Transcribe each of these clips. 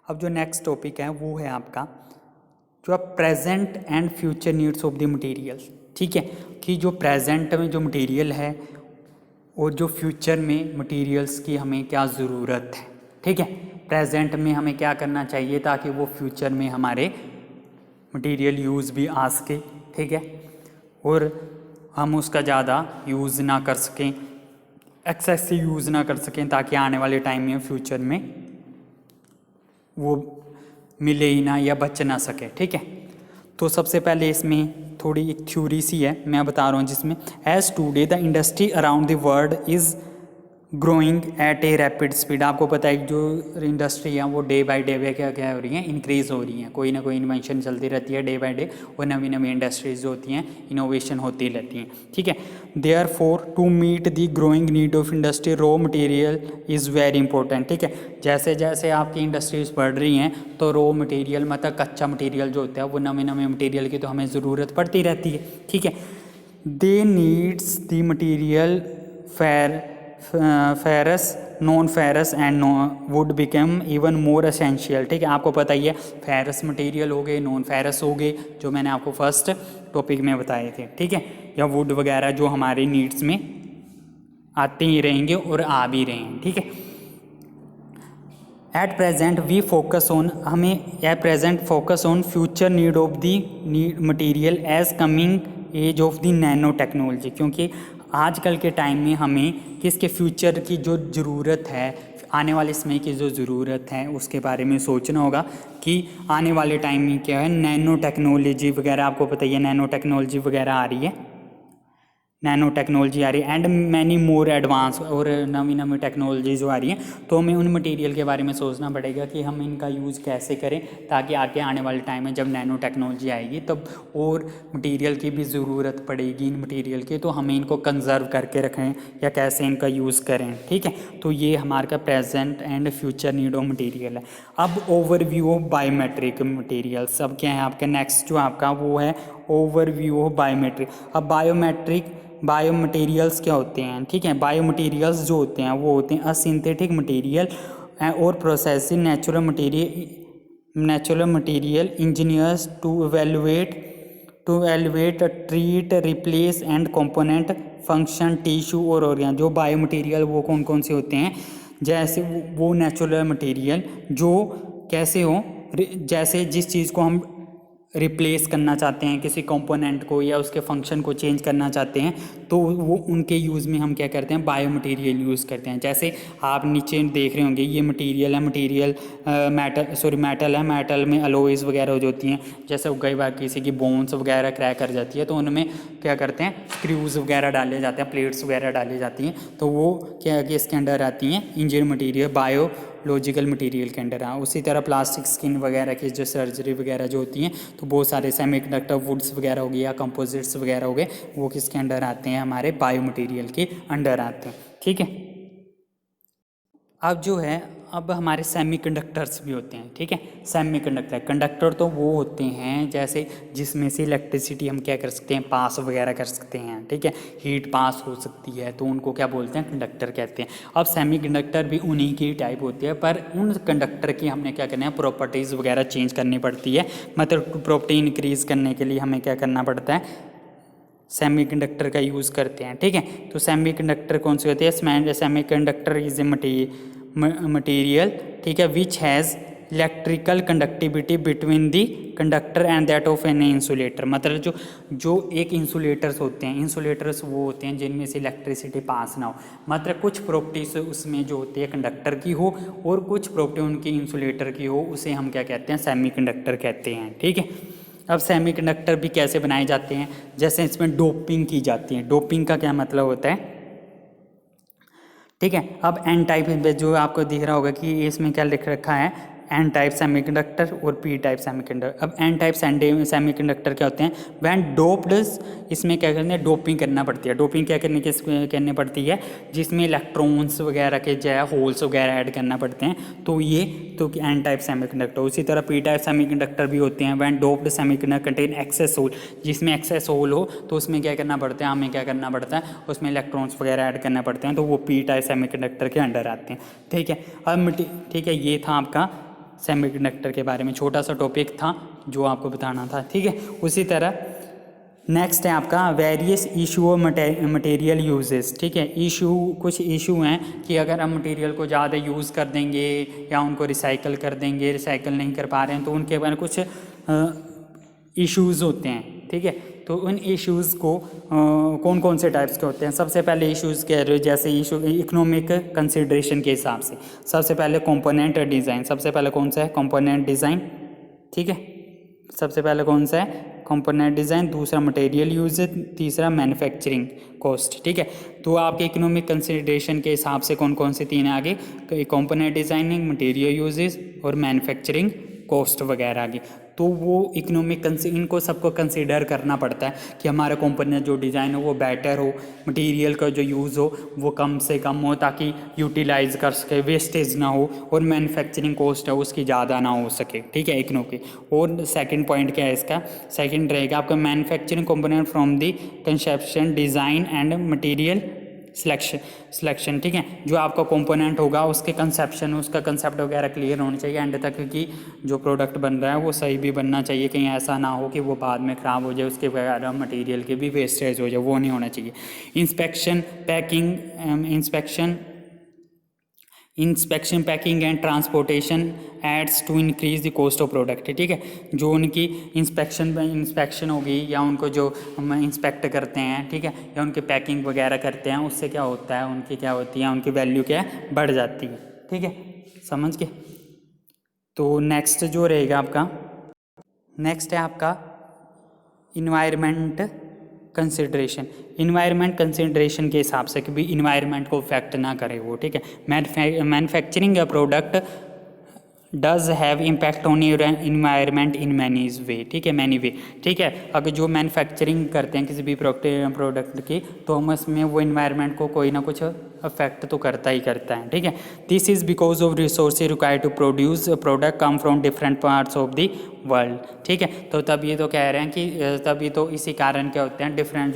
अब जो next topic है वो है आपका जो present and future needs of the materials. ठीक है, कि जो प्रेजेंट में जो मटेरियल है और जो फ्यूचर में मटेरियल्स की हमें क्या ज़रूरत है। ठीक है, प्रेजेंट में हमें क्या करना चाहिए ताकि वो फ्यूचर में हमारे मटेरियल यूज़ भी आ सके। ठीक है, और हम उसका ज़्यादा यूज़ ना कर सकें, एक्सेस से यूज़ ना कर सकें, ताकि आने वाले टाइम में फ्यूचर में वो मिले ही ना या बच ना सके। ठीक है, तो सबसे पहले इसमें थोड़ी एक थ्योरी सी है मैं बता रहा हूँ, जिसमें as today the industry around the world is growing at a rapid speed. आपको पता है जो इंडस्ट्री है वो डे बाय डे क्या क्या हो रही हैं, इंक्रीज़ हो रही हैं। कोई ना कोई इन्वेंशन चलती रहती है डे बाय डे, और नवी नवी इंडस्ट्रीज जो होती हैं इनोवेशन होती रहती हैं। ठीक है, therefore to meet the growing need of industry raw material is very important. ठीक है, जैसे जैसे आपकी इंडस्ट्रीज बढ़ रही हैं तो रॉ मटेरियल मतलब कच्चा मटेरियल जो होता है वो नवे नवे मटेरियल की तो हमें ज़रूरत पड़ती रहती है। ठीक है, दे needs the material ferrous non ferrous and would become even more essential. ठीक है, आपको पता ही है फेरस मटेरियल हो गए, नॉन फेरस हो गए, जो मैंने आपको फर्स्ट टॉपिक में बताए थे। ठीक है, या वुड वगैरह जो हमारे नीड्स में आते ही रहेंगे और आ भी रहे हैं। ठीक है, at present we focus on, हमें at present focus on future need of the material as coming age of the nano technology. क्योंकि आजकल के टाइम में हमें किसके फ्यूचर की जो ज़रूरत है, आने वाले समय की जो ज़रूरत है उसके बारे में सोचना होगा कि आने वाले टाइम में क्या है, नैनो टेक्नोलॉजी वगैरह। आपको पता ही है नैनो टेक्नोलॉजी वगैरह आ रही है, नैनो टेक्नोलॉजी आ रही है एंड मैनी मोर एडवांस, और नवी नवी टेक्नोलॉजी जो आ रही हैं। तो हमें उन मटेरियल के बारे में सोचना पड़ेगा कि हम इनका यूज़ कैसे करें, ताकि आगे आने वाले टाइम में जब नैनो टेक्नोलॉजी आएगी तब और मटेरियल की भी ज़रूरत पड़ेगी इन मटेरियल की, तो हमें इनको कंजर्व करके रखें या कैसे इनका यूज़ करें। ठीक है, तो ये हमारा present and future need of material है। अब ओवरव्यू ऑफ बायोमेट्रिक मटेरियल्स, अब क्या है आपका नेक्स्ट जो आपका वो है ओवरव्यू ऑफ बायोमेट्रिक। अब बायोमटेरियल्स क्या होते हैं। ठीक है, बायोमटेरियल्स जो होते हैं वो होते हैं असिंथेटिक मटेरियल और processing natural material engineers to evaluate treat replace and component function tissue और ऑर्गन। जो बायोमटेरियल वो कौन कौन से होते हैं, जैसे वो नेचुरल मटेरियल जो कैसे हो, जैसे जिस चीज़ को हम रिप्लेस करना चाहते हैं, किसी कंपोनेंट को या उसके फंक्शन को चेंज करना चाहते हैं, तो वो उनके यूज़ में हम क्या करते हैं, बायोमटेरियल यूज़ करते हैं। जैसे आप नीचे देख रहे होंगे ये मटेरियल है, मेटल है, मेटल में अलॉयज़ वगैरह हो जाती हैं। जैसे कई बार किसी की बोन्स वगैरह क्रैक कर जाती है तो उनमें क्या करते हैं, स्क्रूज वगैरह डाले जाते हैं, प्लेट्स वगैरह डाली जाती हैं, तो वो क्या कि इसके अंडर आती हैं इंजीनियर मटेरियल, बायोलॉजिकल मटेरियल के अंडर। उसी तरह प्लास्टिक स्किन वगैरह की जो सर्जरी वगैरह जो होती हैं, तो बहुत सारे सेमीकंडक्टर वुड्स वगैरह हो गए या कंपोजिट्स वगैरह हो गए, वो किसके अंडर आते हैं, हमारे बायो मटेरियल के अंडर आते हैं। ठीक है, अब जो है अब हमारे सेमीकंडक्टर्स भी होते हैं। ठीक है, कंडक्टर तो वो होते हैं जैसे जिसमें से इलेक्ट्रिसिटी हम क्या कर सकते हैं, पास वगैरह कर सकते हैं। ठीक है, हीट पास हो सकती है, तो उनको क्या बोलते हैं, कंडक्टर कहते हैं। अब सेमीकंडक्टर भी उन्हीं की टाइप होती है, पर उन कंडक्टर की हमने क्या करना है, प्रॉपर्टीज़ वगैरह चेंज करनी पड़ती है। मतलब प्रॉपर्टी इंक्रीज़ करने के लिए हमें क्या करना पड़ता है, सेमीकंडक्टर का यूज़ करते हैं। ठीक है, तो सेमीकंडक्टर कौन से होते हैं, सेमीकंडक्टर इज ए मटेरियल, ठीक है, which has electrical conductivity between the conductor and that of an insulator. मतलब जो एक इंसुलेटर्स होते हैं, इंसुलेटर्स वो होते हैं जिनमें से इलेक्ट्रिसिटी पास ना हो। मतलब कुछ प्रॉपर्टीज उसमें जो होती है कंडक्टर की हो और कुछ प्रॉपर्टी उनकी इंसुलेटर की हो, उसे हम क्या कहते हैं, सेमीकंडक्टर कहते हैं। ठीक है, अब सेमीकंडक्टर भी कैसे बनाए जाते हैं, जैसे इसमें डोपिंग की जाती है। डोपिंग का क्या मतलब होता है, ठीक है। अब एन टाइप जो आपको दिख रहा होगा कि इसमें क्या लिख रखा है, एन टाइप सेमीकंडक्टर और पी टाइप सेमीकंडक्टर। अब एन टाइप सेमीकंडक्टर क्या होते हैं, व्हेन डोप्ड, इसमें क्या करना है, डोपिंग करना पड़ती है। डोपिंग क्या करनी पड़ती है, जिसमें इलेक्ट्रॉन्स वगैरह के जो है होल्स वगैरह ऐड करना पड़ते हैं, तो ये तो एन टाइप सेमीकंडक्टर। उसी तरह पी टाइप सेमीकंडक्टर भी होते हैं, when doped semiconductor contain excess hole, जिसमें एक्सेस होल हो तो उसमें क्या करना पड़ता है, हमें क्या करना पड़ता है, उसमें इलेक्ट्रॉन्स वगैरह ऐड करना पड़ते हैं, तो वो पी टाइप सेमीकंडक्टर के अंडर आते हैं। ठीक है, अब ठीक है, ये था आपका सेमीकंडक्टर के बारे में छोटा सा टॉपिक था जो आपको बताना था, ठीक है। उसी तरह नेक्स्ट है आपका वेरियस इशू और मटेरियल यूजेस, ठीक है। इशू, कुछ इशू हैं कि अगर हम मटेरियल को ज़्यादा यूज़ कर देंगे या उनको रिसाइकल कर देंगे, रिसाइकल नहीं कर पा रहे हैं तो उनके बारे में कुछ इश्यूज़ होते हैं, ठीक है। तो उन इश्यूज़ को कौन कौन से टाइप्स के होते हैं? सबसे पहले इश्यूज़ कह रहे हो, जैसे इशू इकोनॉमिक कंसिडरेशन के हिसाब से सबसे पहले कंपोनेंट डिज़ाइन, सबसे पहले कौन सा है? कंपोनेंट डिज़ाइन, ठीक है। सबसे पहले कौन सा है? कंपोनेंट डिज़ाइन, दूसरा मटेरियल यूज, तीसरा मैन्युफैक्चरिंग कॉस्ट, ठीक है। तो आपके इकोनॉमिक कंसिडरेशन के हिसाब से कौन कौन से तीन है आगे? कंपोनेंट डिज़ाइनिंग, मटेरियल यूजेस और मैन्युफैक्चरिंग कॉस्ट वगैरह आगे। तो वो इकोनॉमिक इनको सबको कंसीडर करना पड़ता है कि हमारा कंपोनेंट जो डिज़ाइन हो वो बेटर हो, मटेरियल का जो यूज़ हो वो कम से कम हो ताकि यूटिलाइज कर सके, वेस्टेज ना हो, और मैन्युफैक्चरिंग कॉस्ट है उसकी ज़्यादा ना हो सके, ठीक है, इकोनॉमिक। और सेकंड पॉइंट क्या है इसका? सेकंड रहेगा आपका manufacturing component from the conception, design and material selection, ठीक है। जो आपका कंपोनेंट होगा उसके कंसेप्शन, उसका कंसेप्ट वगैरह क्लियर होना चाहिए एंड तक, क्योंकि जो प्रोडक्ट बन रहा है वो सही भी बनना चाहिए, कहीं ऐसा ना हो कि वो बाद में ख़राब हो जाए, उसके वगैरह मटेरियल के भी वेस्टेज हो जाए, वो नहीं होना चाहिए। Inspection packing and transportation adds to increase the cost of product, ठीक है। जो उनकी इंस्पेक्शन होगी या उनको जो हम इंस्पेक्ट करते हैं, ठीक है, या उनकी पैकिंग वगैरह करते हैं, उससे क्या होता है, उनकी क्या होती है, उनकी वैल्यू क्या है, बढ़ जाती है, ठीक है, समझ के। तो नेक्स्ट जो रहेगा आपका, नेक्स्ट है आपका इन्वायरमेंट कंसिडरेशन। इन्वायरमेंट कंसिडरेशन के हिसाब से कि भी इन्वायरमेंट को इफेक्ट ना करे वो, ठीक है। Manufacturing a product does have impact on your environment in many way, ठीक है, मैनी वे, ठीक है। अगर जो मैन्युफैक्चरिंग करते हैं किसी भी प्रोडक्ट की तो हम उसमें वो इन्वायरमेंट को कोई ना कुछ अफेक्ट तो करता ही करता है, ठीक है। This is because of resources required to produce product come from different parts of the world, ठीक है। तो तब ये तो कह रहे हैं कि तभी तो इसी कारण क्या होते हैं, डिफरेंट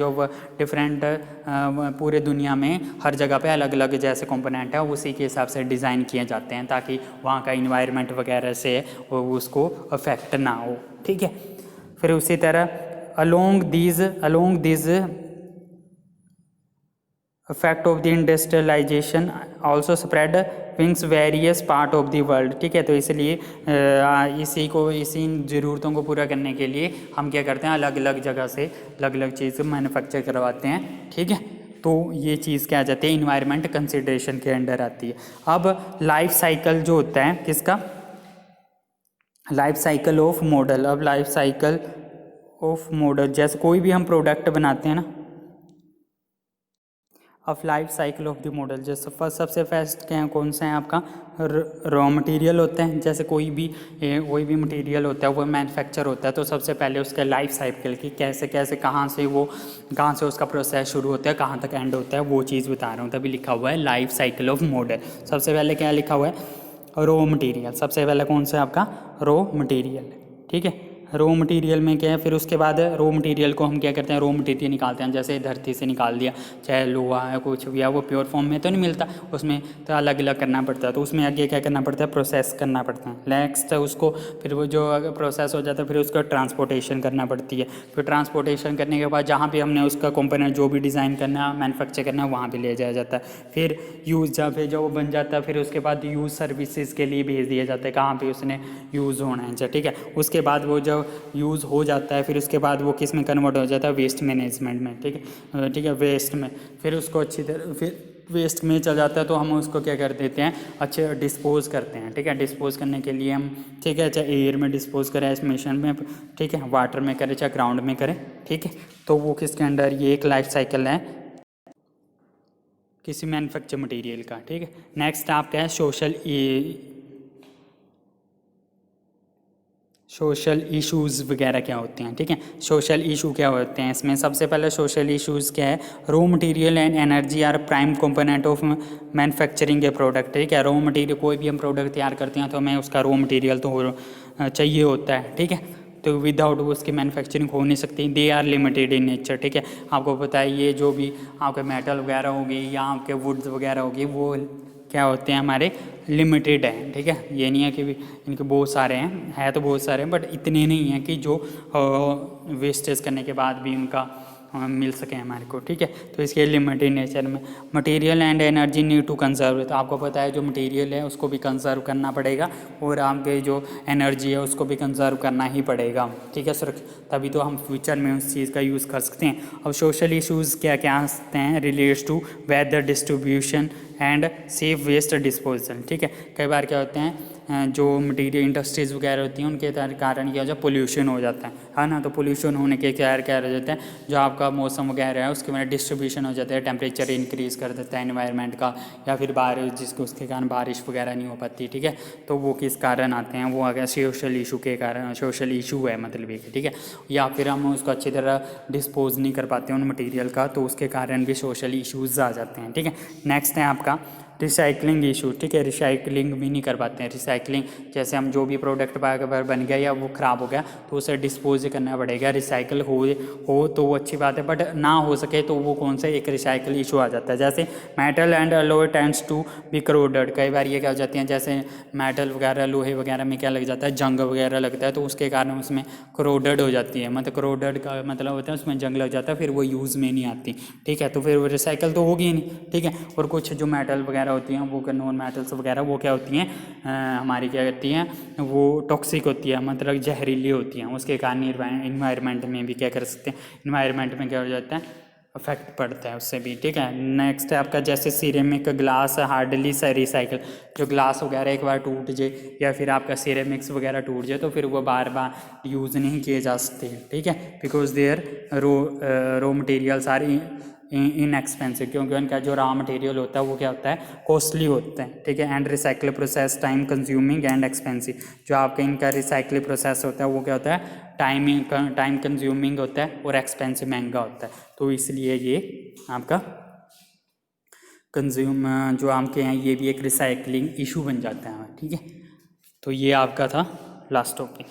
पूरे दुनिया में हर जगह पे अलग अलग जैसे कंपोनेंट है उसी के हिसाब से डिज़ाइन किए जाते हैं ताकि वहाँ का इन्वायरमेंट वगैरह से उसको अफेक्ट ना हो, ठीक है। फिर उसी तरह along this effect of the industrialization also spread wings various part of the world, ठीक है। तो इसलिए इसी ज़रूरतों को पूरा करने के लिए हम क्या करते हैं, अलग अलग जगह से अलग अलग चीज़ मैन्युफैक्चर करवाते हैं, ठीक है। तो ये चीज़ क्या आ जाती है, इन्वायरमेंट कंसिडरेशन के अंडर आती है। अब लाइफ साइकिल जो होता है किसका, लाइफ साइकिल ऑफ मॉडल। अब लाइफ साइकिल ऑफ मॉडल, जैसे कोई भी हम प्रोडक्ट बनाते हैं ना, of life cycle of the model, जैसे सबसे फर्स्ट क्या है, कौन सा है आपका, रॉ मटेरियल होते हैं। जैसे कोई भी मटेरियल होता है वो मैन्युफैक्चर होता है तो सबसे पहले उसका लाइफ साइकिल की कैसे कैसे कहाँ से उसका प्रोसेस शुरू होता है कहाँ तक एंड होता है वो चीज़ बता रहा हूँ, तभी लिखा हुआ है लाइफ साइकिल ऑफ मॉडल। सबसे पहले क्या लिखा हुआ है, रॉ मटेरियल। सबसे पहले कौन सा है आपका, रॉ मटेरियल, ठीक है। रॉ मटेरियल में क्या है, फिर उसके बाद रॉ मटेरियल को हम क्या करते हैं, रॉ मटेरियल निकालते हैं, जैसे धरती से निकाल दिया, चाहे लोहा है कुछ भी है, वो प्योर फॉर्म में तो नहीं मिलता, उसमें तो अलग अलग करना पड़ता है, तो उसमें आगे क्या करना पड़ता है, प्रोसेस करना पड़ता है। नेक्स्ट उसको फिर वो जो अगर प्रोसेस हो जाता है फिर उसका ट्रांसपोर्टेशन करना पड़ती है। फिर ट्रांसपोर्टेशन करने के बाद जहाँ भी हमने उसका कंपोनेंट जो भी डिज़ाइन करना है, मैन्युफैक्चर करना है, वहाँ पर ले जाया जाता है। फिर यूज़ जहाँ पे जो वो बन जाता है फिर उसके बाद यूज़ सर्विसेज के लिए भेज दिया जाता है, कहाँ पर उसने यूज़ होना है, ठीक है। उसके बाद वो जो यूज़ हो जाता है फिर उसके बाद वो किस में कन्वर्ट हो जाता है, वेस्ट मैनेजमेंट में, ठीक है, वेस्ट में। फिर उसको अच्छी तरह फिर वेस्ट में चल जाता है तो हम उसको क्या कर देते हैं, अच्छे डिस्पोज करते हैं, ठीक है। डिस्पोज करने के लिए हम, ठीक है, चाहे एयर में डिस्पोज करें, एस्टिमेशन में, ठीक है, वाटर में करें, चाहे ग्राउंड में करें, ठीक है। तो वो किसके अंडर, ये एक लाइफ साइकिल है किसी मैन्युफैक्चर मटेरियल का, ठीक है। नेक्स्ट आपका है सोशल इश्यूज़ वगैरह क्या होते हैं, ठीक है। सोशल इशू क्या होते हैं इसमें, सबसे पहले सोशल इश्यूज़ क्या है, raw material and energy are prime component of manufacturing a product, ठीक है। रॉ मटेरियल, कोई भी हम प्रोडक्ट तैयार करते हैं तो हमें उसका रॉ मटेरियल तो चाहिए होता है, ठीक है। तो विदाउट उसकी मैन्युफैक्चरिंग हो नहीं सकती, they are limited in nature, ठीक है। आपको पता है ये जो भी आपके मेटल वगैरह होगी या आपके वुड्स वगैरह होगी वो क्या होते हैं हमारे लिमिटेड हैं, ठीक है। ये नहीं है कि इनके बहुत सारे हैं, है तो बहुत सारे हैं बट इतने नहीं हैं कि जो वेस्टेज करने के बाद भी उनका मिल सके हमारे को, ठीक है। तो इसके लिमिटेड नेचर में material and energy need to conserve, तो आपको पता है जो मटेरियल है उसको भी कंजर्व करना पड़ेगा और आपके जो एनर्जी है उसको भी कंजर्व करना ही पड़ेगा, ठीक है सर, तभी तो हम फ्यूचर में उस चीज़ का यूज़ कर सकते हैं। अब सोशल इश्यूज़ क्या क्या आते हैं, relates to weather distribution and safe waste disposal, ठीक है। कई बार क्या होते हैं जो मटीरियल इंडस्ट्रीज़ वगैरह होती हैं उनके कारण क्या हो जाए, पोल्यूशन हो जाता है ना। तो पोल्यूशन होने के क्या क्या हो जाता है, जो आपका मौसम वगैरह है उसके में डिस्ट्रीब्यूशन हो जाता है, टेम्परेचर इंक्रीज़ कर देता है एनवायरनमेंट का, या फिर बारिश जिसको उसके कारण बारिश वगैरह नहीं हो पाती, ठीक है। तो वो किस कारण आते हैं, वो आ गया सोशल इशू के कारण, सोशल इशू है मतलब ये, ठीक है। या फिर हम उसको अच्छी तरह डिस्पोज नहीं कर पाते उन मटीरियल का, तो उसके कारण भी सोशल इशूज़ आ जाते हैं, ठीक है। नेक्स्ट है आपका रिसाइकलिंग इशू, ठीक है। रिसाइकलिंग भी नहीं कर पाते हैं। रिसाइकलिंग जैसे हम जो भी प्रोडक्ट बन गया या वो ख़राब हो गया तो उसे डिस्पोज करना पड़ेगा। रिसाइकल हो तो वो अच्छी बात है, बट ना हो सके तो वो कौन सा एक रिसाइकल इशू आ जाता है। जैसे metal and alloy tends to be corroded, कई बार ये क्या हो जाती हैं, जैसे मेटल वगैरह लोहे वगैरह में क्या लग जाता है, जंग वगैरह लगता है, तो उसके कारण उसमें करोडेड हो जाती है। मतलब करोडेड का मतलब होता है उसमें जंग लग जाता है, फिर वो यूज़ में नहीं आती, ठीक है। तो फिर वो रिसाइकल तो होगी ही नहीं, ठीक है। और कुछ जो मेटल वगैरह होती हैं वो नॉन मेटल्स वगैरह वो क्या होती हैं हमारी क्या कहती हैं, वो टॉक्सिक होती है, मतलब जहरीली होती हैं। उसके कारण इन्वायरमेंट में भी क्या कर सकते हैं, इन्वायरमेंट में क्या हो जाता है, इफेक्ट पड़ता है उससे भी, ठीक है। नेक्स्ट है आपका जैसे सिरेमिक ग्लास हार्डली से रिसाइकल, जो ग्लास वगैरह एक बार टूट जाए या फिर आपका सिरेमिक्स वगैरह टूट जाए तो फिर वो बार बार यूज़ नहीं किए जा सकते, ठीक है। Because their raw materials are inexpensive, क्योंकि उनका जो रॉ मटेरियल होता है वो क्या होता है, कॉस्टली होता है, ठीक है। And recycle process time consuming and expensive, जो आपका इनका रिसाइकल प्रोसेस होता है वो क्या होता है, टाइम कंज्यूमिंग होता है और एक्सपेंसिव, महंगा होता है। तो इसलिए ये आपका कंज्यूम जो आपके हैं ये भी एक रिसाइकलिंग इशू बन जाता है, ठीक है। तो ये आपका था लास्ट टॉपिक।